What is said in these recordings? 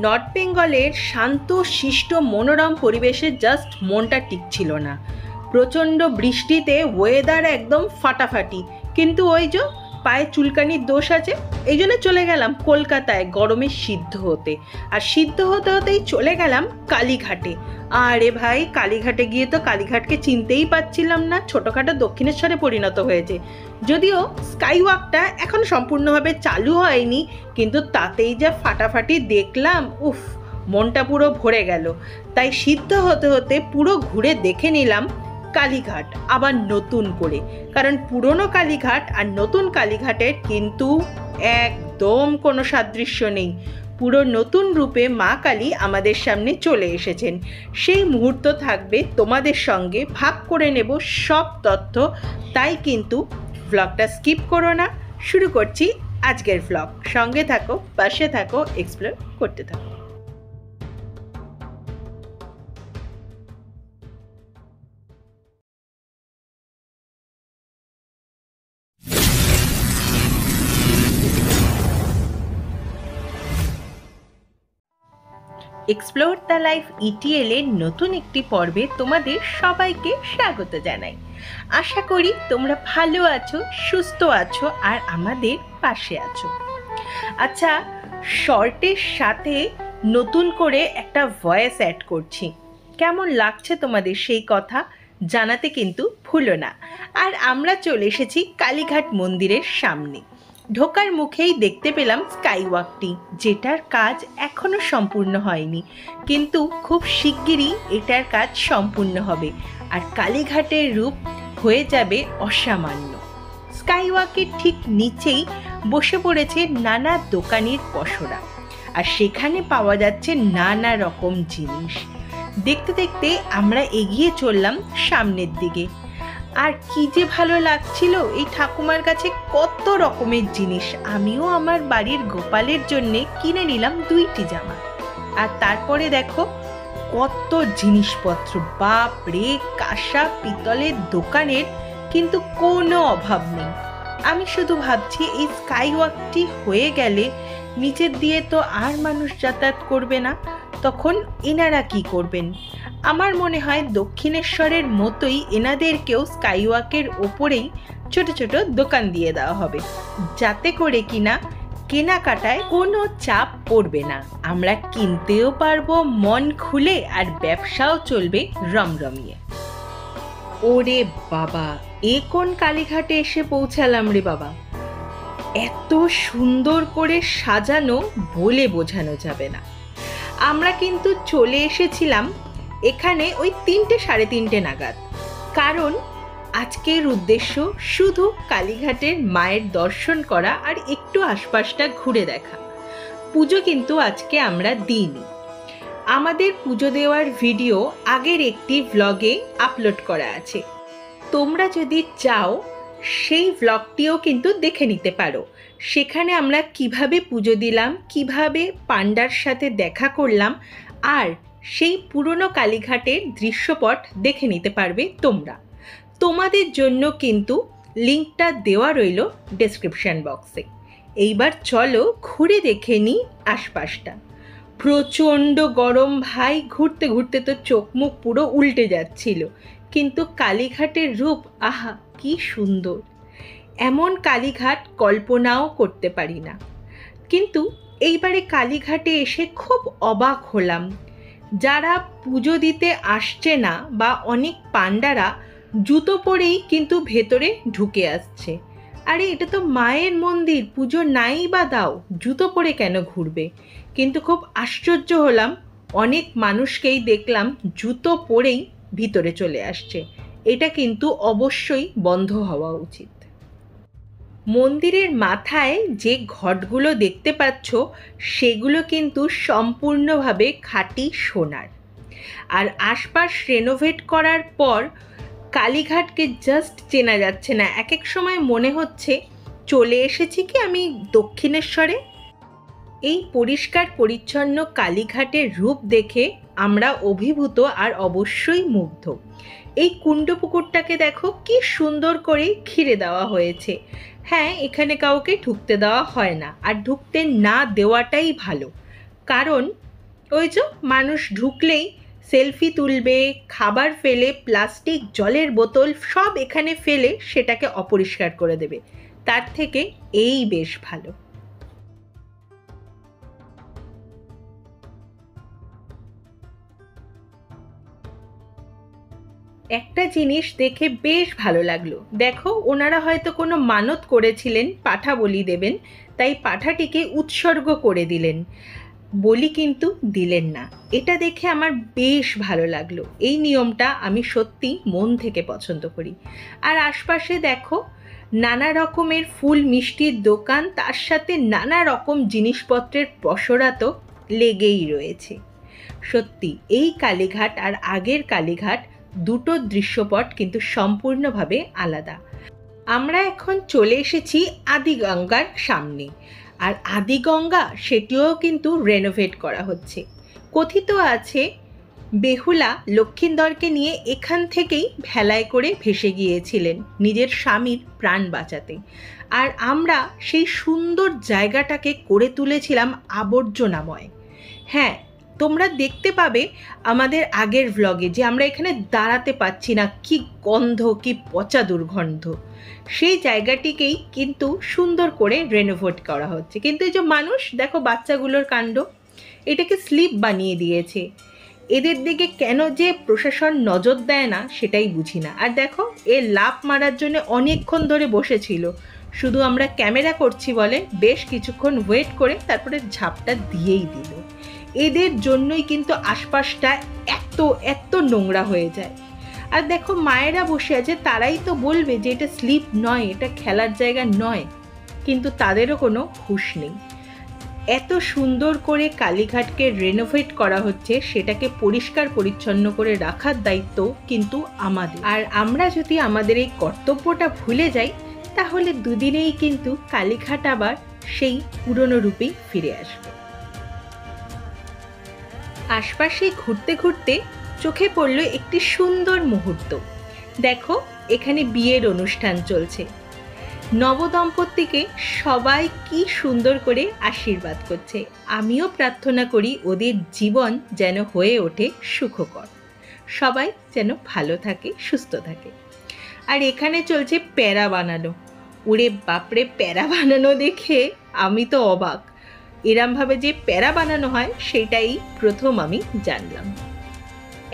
North বেঙ্গলের শান্ত শিষ্ট মনোরম পরিবেশে জাস্ট মনটা টিকছিল না। প্রচণ্ড বৃষ্টিতে ওয়েদার একদম ফাটাফাটি, কিন্তু ওই যে পায়ে চুলকানির দোষ আছে, এই জন্য চলে গেলাম কলকাতায় গরমে সিদ্ধ হতে। আর সিদ্ধ হতে হতেই চলে গেলাম কালীঘাটে। আরে ভাই, কালীঘাটে গিয়ে তো কালীঘাটকে চিনতেই পারছিলাম না, ছোটোখাটো দক্ষিণেশ্বরে পরিণত হয়েছে। যদিও স্কাই ওয়াকটা এখন সম্পূর্ণভাবে চালু হয়নি, কিন্তু তাতেই যা ফাটাফাটি দেখলাম, উফ, মনটা পুরো ভরে গেল। তাই সিদ্ধ হতে হতে পুরো ঘুরে দেখে নিলাম কালীঘাট আবার নতুন করে, কারণ পুরনো কালীঘাট আর নতুন কালীঘাটের কিন্তু একদম কোনো সাদৃশ্য নেই। পুরো নতুন রূপে মা কালী আমাদের সামনে চলে এসেছেন। সেই মুহূর্ত থাকবে তোমাদের সঙ্গে, ভাগ করে নেব সব তথ্য। তাই কিন্তু ভ্লগটা স্কিপ করো না, শুরু করছি আজকের ভ্লগ। সঙ্গে থাকো, পাশে থাকো, এক্সপ্লোর করতে থাকো। এক্সপ্লোর দ্য লাইফ ইটিএল এর নতুন একটি পর্বে তোমাদের সবাইকে স্বাগত জানাই। আশা করি তোমরা ভালো আছো, সুস্থ আছো আর আমাদের পাশে আছো। আচ্ছা, শর্টের সাথে নতুন করে একটা ভয়েস অ্যাড করছি, কেমন লাগছে তোমাদের সেই কথা জানাতে কিন্তু ভুলো না। আর আমরা চলে এসেছি কালীঘাট মন্দিরের সামনে। ঢোকার মুখেই দেখতে পেলাম স্কাই ওয়াকটি, যেটার কাজ এখনো সম্পূর্ণ হয়নি, কিন্তু খুব শিগগিরই এটার কাজ সম্পূর্ণ হবে আর কালীঘাটের রূপ হয়ে যাবে অসামান্য। স্কাই ওয়াকের ঠিক নিচেই বসে পড়েছে নানা দোকানের পসরা, আর সেখানে পাওয়া যাচ্ছে নানা রকম জিনিস। দেখতে দেখতে আমরা এগিয়ে চললাম সামনের দিকে। আর কি যে ভালো লাগছিল এই ঠাকুমার কাছে কত রকমের জিনিস। আমিও আমার বাড়ির গোপালের জন্যে কিনে নিলাম 2টি জামা। আর তারপরে দেখো কত জিনিসপত্র, বাপ রে, কাঁসা পিতলের দোকানের কিন্তু কোনো অভাব নেই। আমি শুধু ভাবছি এই স্কাই ওয়াকটি হয়ে গেলে নিচের দিয়ে তো আর মানুষ যাতায়াত করবে না, তখন এনারা কি করবেন? আমার মনে হয় দক্ষিণেশ্বরের মতোই এনাদেরকেও স্কাই ওয়াকের ওপরেই ছোট ছোট দোকান দিয়ে দেওয়া হবে, যাতে করে কিনা কেনাকাটায় কোনো চাপ পড়বে না। আমরা কিনতেও পারবো মন খুলে, আর ব্যবসাও চলবে রমরমিয়ে। ওরে বাবা, এ কোন কালীঘাটে এসে পৌঁছালাম রে বাবা! এত সুন্দর করে সাজানো বলে বোঝানো যাবে না। আমরা কিন্তু চলে এসেছিলাম এখানে ওই 3টে 3:30 নাগাদ, কারণ আজকের উদ্দেশ্য শুধু কালীঘাটের মায়ের দর্শন করা আর একটু আশপাশটা ঘুরে দেখা। পুজো কিন্তু আজকে আমরা দিইনি। আমাদের পুজো দেওয়ার ভিডিও আগের একটি ভ্লগে আপলোড করা আছে, তোমরা যদি চাও সেই ভ্লগটিও কিন্তু দেখে নিতে পারো। সেখানে আমরা কিভাবে পুজো দিলাম, কিভাবে পান্ডার সাথে দেখা করলাম, আর সেই পুরনো কালীঘাটের দৃশ্যপট দেখে নিতে পারবে তোমরা। তোমাদের জন্য কিন্তু লিঙ্কটা দেওয়া রইল ডেসক্রিপশন বক্সে। এইবার চলো ঘুরে দেখে নিই আশপাশটা। প্রচণ্ড গরম ভাই, ঘুরতে ঘুরতে তো চোখ মুখ পুরো উল্টে যাচ্ছিল, কিন্তু কালীঘাটের রূপ আহা কি সুন্দর! এমন কালীঘাট কল্পনাও করতে পারি না। কিন্তু এইবারে কালীঘাটে এসে খুব অবাক হলাম, যারা পুজো দিতে আসছে না বা অনেক পান্ডারা জুতো পরেই কিন্তু ভেতরে ঢুকে আসছে। আরে এটা তো মায়ের মন্দির, পুজো নাই বা দাও, জুতো পরে কেন ঘুরবে? কিন্তু খুব আশ্চর্য হলাম, অনেক মানুষকেই দেখলাম জুতো পরেই ভিতরে চলে আসছে। এটা কিন্তু অবশ্যই বন্ধ হওয়া উচিত। মন্দিরের মাথায় যে ঘটগুলো দেখতে পাচ্ছ সেগুলো কিন্তু সম্পূর্ণভাবে খাঁটি সোনার। আর আশপাশ রেনোভেট করার পর কালীঘাটকে জাস্ট চেনা যাচ্ছে না। এক এক সময় মনে হচ্ছে চলে এসেছি কি আমি দক্ষিণেশ্বরে। এই পরিষ্কার পরিচ্ছন্ন কালীঘাটের রূপ দেখে আমরা অভিভূত আর অবশ্যই মুগ্ধ। এই কুণ্ড পুকুরটাকে দেখো কি সুন্দর করে ঘিরে দেওয়া হয়েছে। হ্যাঁ, এখানে কাউকে ঢুকতে দেওয়া হয় না, আর ঢুকতে না দেওয়াটাই ভালো, কারণ ওই যে মানুষ ঢুকলেই সেলফি তুলবে, খাবার ফেলে, প্লাস্টিক, জলের বোতল সব এখানে ফেলে সেটাকে অপরিষ্কার করে দেবে। তার থেকে এই বেশ ভালো। একটা জিনিস দেখে বেশ ভালো লাগলো। দেখো, ওনারা হয়তো কোনো মানত করেছিলেন পাঠা বলি দেবেন, তাই পাঠাটিকে উৎসর্গ করে দিলেন, বলি কিন্তু দিলেন না। এটা দেখে আমার বেশ ভালো লাগলো। এই নিয়মটা আমি সত্যি মন থেকে পছন্দ করি। আর আশপাশে দেখো নানা রকমের ফুল মিষ্টির দোকান, তার সাথে নানা রকম জিনিসপত্রের পসরা তো লেগেই রয়েছে। সত্যি এই কালীঘাট আর আগের কালীঘাট দুটো দৃশ্যপট কিন্তু সম্পূর্ণভাবে আলাদা। আমরা এখন চলে এসেছি আদিগঙ্গার সামনে। আর আদিগঙ্গা সেটিও কিন্তু রেনোভেট করা হচ্ছে। কথিত আছে বেহুলা লক্ষিন্দরকে নিয়ে এখান থেকেই ভেলায় করে ভেসে গিয়েছিলেন নিজের স্বামীর প্রাণ বাঁচাতে। আর আমরা সেই সুন্দর জায়গাটাকে করে তুলেছিলাম আবর্জনাময়। হ্যাঁ, তোমরা দেখতে পাবে আমাদের আগের ভ্লগে যে আমরা এখানে দাঁড়াতে পাচ্ছি না, কি গন্ধ, কি পচা দুর্গন্ধ। সেই জায়গাটিকেই কিন্তু সুন্দর করে রেনোভেট করা হচ্ছে। কিন্তু এই যে মানুষ দেখো, বাচ্চাগুলোর কাণ্ড, এটাকে স্লিপ বানিয়ে দিয়েছে। এদের দিকে কেন যে প্রশাসন নজর দেয় না সেটাই বুঝি না। আর দেখো, এ লাফ মারার জন্য অনেকক্ষণ ধরে বসেছিল, শুধু আমরা ক্যামেরা করছি বলে বেশ কিছুক্ষণ ওয়েট করে তারপরে ঝাপটা দিয়েই দিল। এদের জন্যই কিন্তু আশপাশটা এত এত নোংরা হয়ে যায়। আর দেখো মায়েরা বসে আছে, তারাই তো বলবে যে এটা স্লিপ নয়, এটা খেলার জায়গা নয়, কিন্তু তাদেরও কোনো হুঁশ নেই। এত সুন্দর করে কালীঘাটকে রেনোভেট করা হচ্ছে, সেটাকে পরিষ্কার পরিচ্ছন্ন করে রাখার দায়িত্ব কিন্তু আমাদের। আর আমরা যদি আমাদের এই কর্তব্যটা ভুলে যাই, তাহলে দুদিনেই কিন্তু কালীঘাট আবার সেই পুরনো রূপেই ফিরে আসবে। আশপাশে ঘুরতে ঘুরতে চোখে পড়ল একটি সুন্দর মুহূর্ত। দেখো, এখানে বিয়ের অনুষ্ঠান চলছে। নবদম্পতিকে সবাই কি সুন্দর করে আশীর্বাদ করছে। আমিও প্রার্থনা করি ওদের জীবন যেন হয়ে ওঠে সুখকর, সবাই যেন ভালো থাকে, সুস্থ থাকে। আর এখানে চলছে প্যারা বানানো। ওরে বাপরে, প্যারা বানানো দেখে আমি তো অবাক। এরমভাবে যে প্যারা বানানো হয় সেটাই প্রথম আমি জানলাম।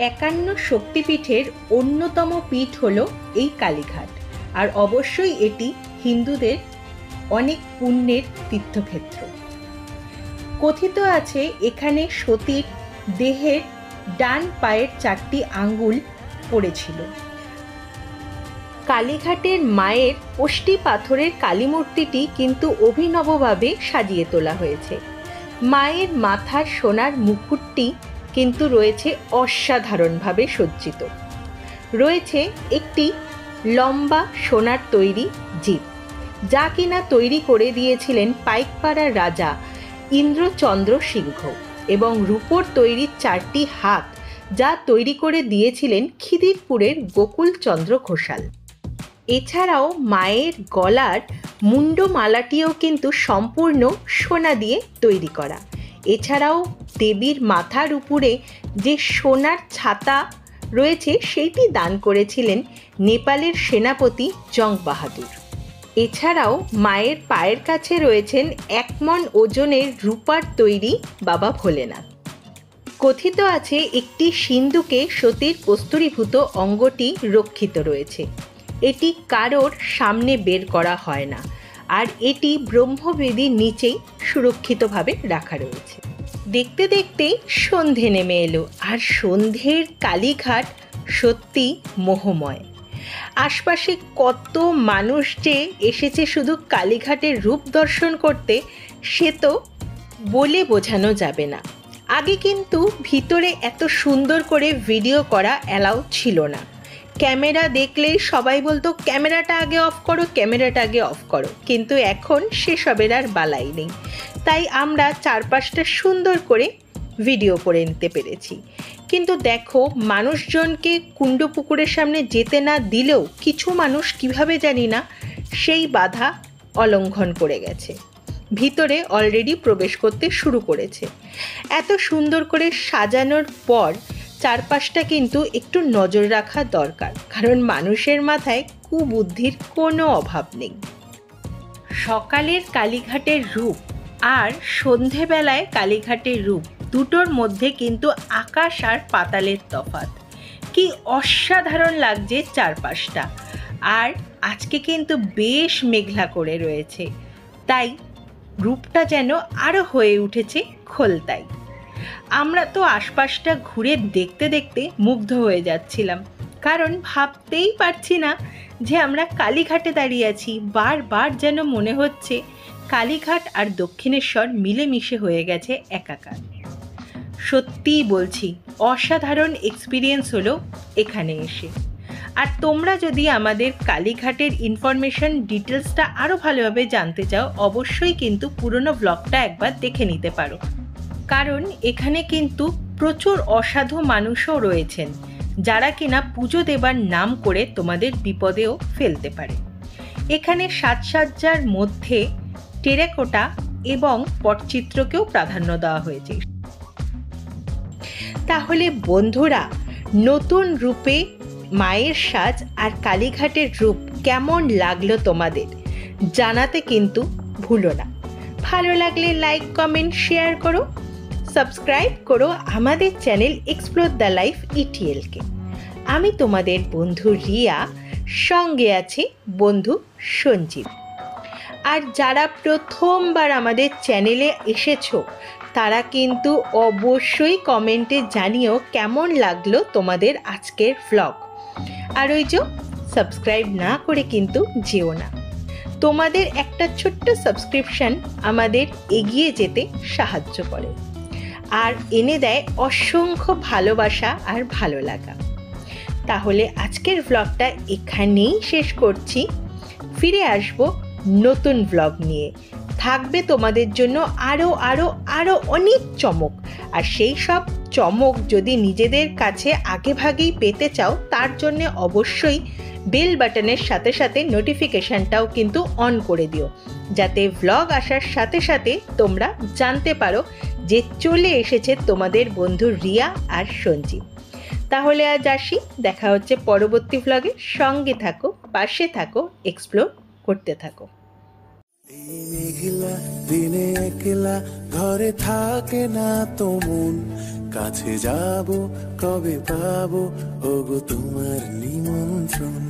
51 শক্তিপীঠের অন্যতম পীঠ হলো এই কালীঘাট। আর অবশ্যই এটি হিন্দুদের অনেক পুণ্যের তীর্থক্ষেত্র। কথিত আছে এখানে সতীর দেহের ডান পায়ের 4টি আঙ্গুল পড়েছিল। কালীঘাটের মায়ের ওষ্টি পাথরের কালী মূর্তিটি কিন্তু অভিনবভাবে সাজিয়ে তোলা হয়েছে। মায়ের মাথার সোনার মুকুটটি কিন্তু রয়েছে অসাধারণভাবে সজ্জিত। রয়েছে একটি লম্বা সোনার তৈরি জিপ, যা কিনা তৈরি করে দিয়েছিলেন পাইকপাড়ার রাজা ইন্দ্রচন্দ্র সিংহ, এবং রূপোর তৈরি 4টি হাত, যা তৈরি করে দিয়েছিলেন খিদিরপুরের গোকুলচন্দ্র ঘোষাল। এছাড়াও মায়ের গলার মুন্ডমালাটিও কিন্তু সম্পূর্ণ সোনা দিয়ে তৈরি করা। এছাড়াও দেবীর মাথার উপরে যে সোনার ছাতা রয়েছে সেইটি দান করেছিলেন নেপালের সেনাপতি জং বাহাদুর। এছাড়াও মায়ের পায়ের কাছে রয়েছেন 1 মণ ওজনের রূপার তৈরি বাবা ভোলেনাথ। কথিত আছে একটি সিন্ধুকে সতীর কস্তুরীভূত অঙ্গটি রক্ষিত রয়েছে। এটি কারোর সামনে বের করা হয় না, আর এটি ব্রহ্মবেদীর নিচেই সুরক্ষিতভাবে রাখা রয়েছে। দেখতে দেখতে সন্ধে নেমে এলো, আর সন্ধ্যের কালীঘাট সত্যি মোহময়। আশপাশে কত মানুষ যে এসেছে শুধু কালীঘাটের রূপ দর্শন করতে, সে তো বলে বোঝানো যাবে না। আগে কিন্তু ভিতরে এত সুন্দর করে ভিডিও করা অ্যালাউ ছিল না। ক্যামেরা দেখলেই সবাই বলতো ক্যামেরাটা আগে অফ করো, ক্যামেরাটা আগে অফ করো, কিন্তু এখন সেসবের আর বালাই নেই। তাই আমরা চারপাশটা সুন্দর করে ভিডিও করে নিতে পেরেছি। কিন্তু দেখো, মানুষজনকে কুণ্ড পুকুরের সামনে যেতে না দিলেও কিছু মানুষ কিভাবে জানি না সেই বাধা অলঙ্ঘন করে গেছে। ভিতরে অলরেডি প্রবেশ করতে শুরু করেছে। এত সুন্দর করে সাজানোর পর চারপাশটা কিন্তু একটু নজর রাখা দরকার, কারণ মানুষের মাথায় কুবুদ্ধির কোনো অভাব নেই। সকালের কালীঘাটের রূপ আর সন্ধেবেলায় কালীঘাটের রূপ দুটোর মধ্যে কিন্তু আকাশ আর পাতালের তফাৎ। কি অসাধারণ লাগছে চারপাশটা। আর আজকে কিন্তু বেশ মেঘলা করে রয়েছে, তাই রূপটা যেন আরও হয়ে উঠেছে খোলতাই। আমরা তো আশপাশটা ঘুরে দেখতে দেখতে মুগ্ধ হয়ে যাচ্ছিলাম, কারণ ভাবতেই পারছি না যে আমরা কালীঘাটে দাঁড়িয়ে আছি। বারবার যেন মনে হচ্ছে কালীঘাট আর দক্ষিণেশ্বর মিলেমিশে হয়ে গেছে একাকার। সত্যিই বলছি, অসাধারণ এক্সপিরিয়েন্স হলো এখানে এসে। আর তোমরা যদি আমাদের কালীঘাটের ইনফরমেশন ডিটেলসটা আরও ভালোভাবে জানতে চাও, অবশ্যই কিন্তু পুরনো ব্লগটা একবার দেখে নিতে পারো, কারণ এখানে কিন্তু প্রচুর অসাধু মানুষও রয়েছেন যারা কিনা পুজো দেবার নাম করে তোমাদের বিপদেও ফেলতে পারে। এখানে সাজসজ্জার মধ্যে টেরাকোটা এবং পটচিত্রকেও প্রাধান্য দেওয়া হয়েছে। তাহলে বন্ধুরা, নতুন রূপে মায়ের সাজ আর কালীঘাটের রূপ কেমন লাগলো তোমাদের জানাতে কিন্তু ভুলো না। ভালো লাগলে লাইক, কমেন্ট, শেয়ার করো, সাবস্ক্রাইব করো আমাদের চ্যানেল এক্সপ্লোর দ্য লাইফ ইটিএলকে। আমি তোমাদের বন্ধু রিয়া, সঙ্গে আছে বন্ধু সঞ্জীব। আর যারা প্রথমবার আমাদের চ্যানেলে এসেছো তারা কিন্তু অবশ্যই কমেন্টে জানিও কেমন লাগলো তোমাদের আজকের ভ্লগ। আর ওই যে সাবস্ক্রাইব না করে কিন্তু যেও না। তোমাদের একটা ছোট্ট সাবস্ক্রিপশন আমাদের এগিয়ে যেতে সাহায্য করে আর এনে দেয় অসংখ্য ভালোবাসা আর ভালো লাগা। তাহলে আজকের ভ্লগটা এখানেই শেষ করছি। ফিরে আসব নতুন ভ্লগ নিয়ে। থাকবে তোমাদের জন্য আরও অনেক চমক। আর সেই সব চমক যদি নিজেদের কাছে আগেভাগেই পেতে চাও, তার জন্য অবশ্যই বেল বাটনের সাথে সাথে নোটিফিকেশানটাও কিন্তু অন করে দিও, যাতে ভ্লগ আসার সাথে সাথে তোমরা জানতে পারো যে চলে এসেছে তোমাদের বন্ধু রিয়া আর সঞ্জীব। তাহলে আজ আসি, দেখা হচ্ছে পরবর্তী ভ্লগে। সঙ্গে থাকো, পাশে থাকো, এক্সপ্লোর করতে থাকো। এই মেঘলা দিনে একলা ঘরে থাকে না তো মন, কাছে যাব কবে পাবো ওগো তোমার নিমন্ত্রণ।